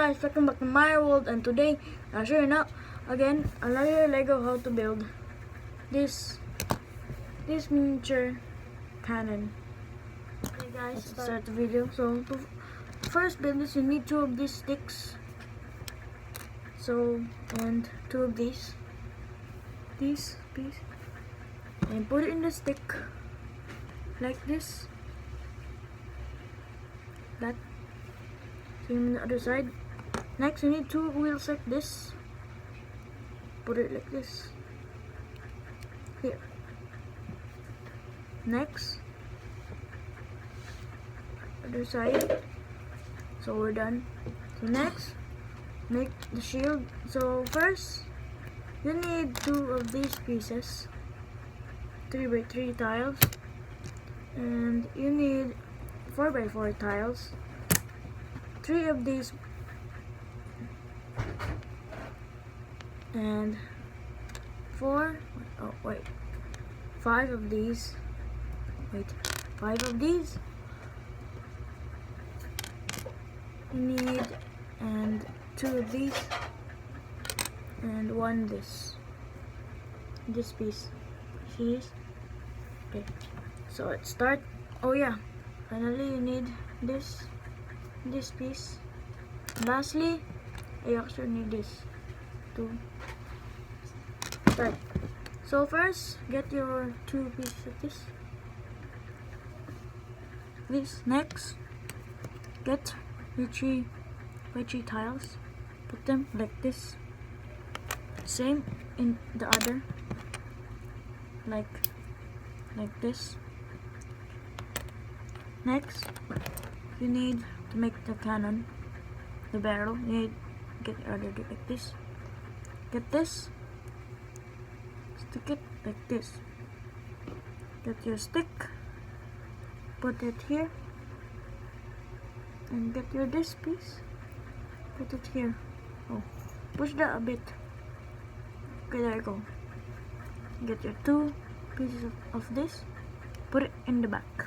guys, welcome back to my world, and today I'll show you now again another Lego how to build this miniature cannon. Okay guys, let's start the video. So to first build this, you need 2 of these sticks. So and 2 of these piece, and put it in the stick like this. That. Same on the other side. Next, you need 2 wheels like this. Put it like this. Here. Next, other side. So we're done. So next, make the shield. So first, you need 2 of these pieces, 3x3 tiles, and you need 4x4 tiles. 3 of these and 5 of these. 5 of these you need, and 2 of these, and 1 this piece. See this? Okay, so let's start. Oh yeah, finally you need this piece. Lastly, I actually need this to start. So first, get your 2 pieces of this. Next, get your 3x3 tiles. Put them like this. Same in the other, like this. Next, you need to make the cannon, the barrel. You need to get the other like this. Get this, stick it like this. Get your stick, put it here, and get your this piece, put it here. Oh, push that a bit. Okay, there you go. Get your 2 pieces of this, put it in the back.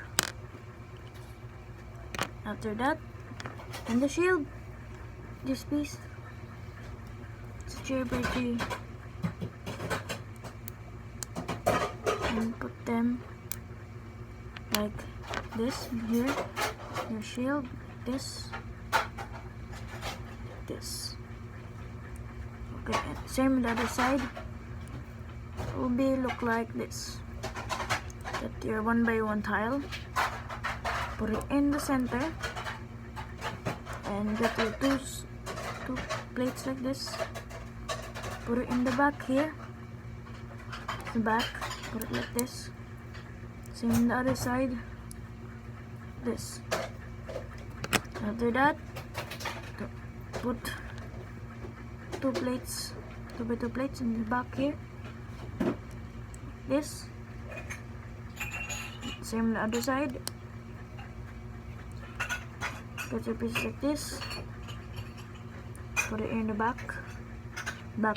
After that, and the shield, this piece, it's 3x3, and put them like this here. Your shield, this. Okay, and same on the other side. It will look like this. Get your 1x1 tile, put it in the center, and get your 2 plates like this. Put it in the back here. The back, put it like this. Same on the other side. This. After that, put 2 plates, 2x2 plates in the back here. This. Same on the other side. Get your piece like this. Put it in the back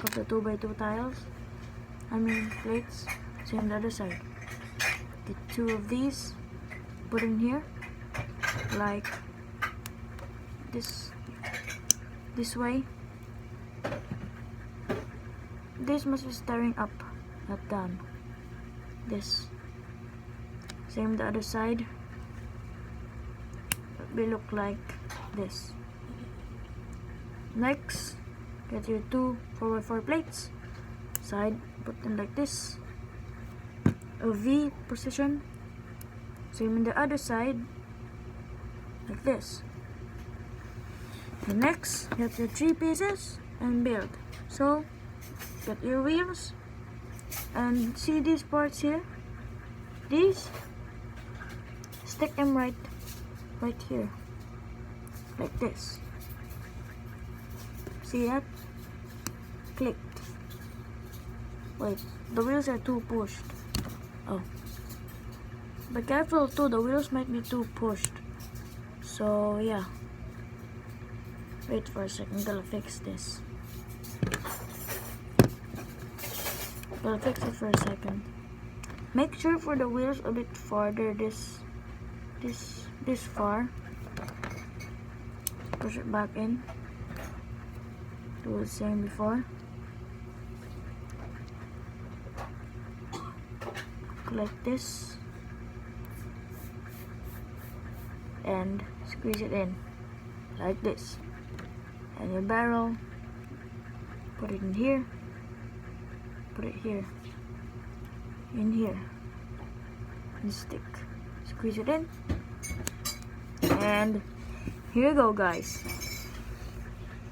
of the 2x2 tiles. Plates. Same on the other side. Get 2 of these. Put in here, like this way. This must be staring up, not down. This. Same on the other side. It will look like this. Next, get your 2 4x4 plates. Side, put them like this. A V position. Same on the other side, like this. And next, get your 3 pieces and build. So, get your wheels, and see these parts here. These, stick them right here, like this. See that? Clicked. Wait, the wheels are too pushed. Oh, be careful too, the wheels might be too pushed. So yeah, wait for a second, I'm gonna fix this. I'll fix it for a second. Make sure for the wheels a bit farther, this far. Push it back in. do the same before. Like this and squeeze it in like this, and your barrel, put it in here, put it here, in here, and stick, squeeze it in, and here you go, guys.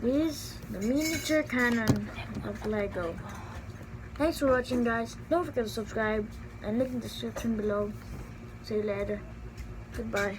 This is the miniature cannon of Lego. Thanks for watching, guys. Don't forget to subscribe and link in the description below. See you later. Goodbye.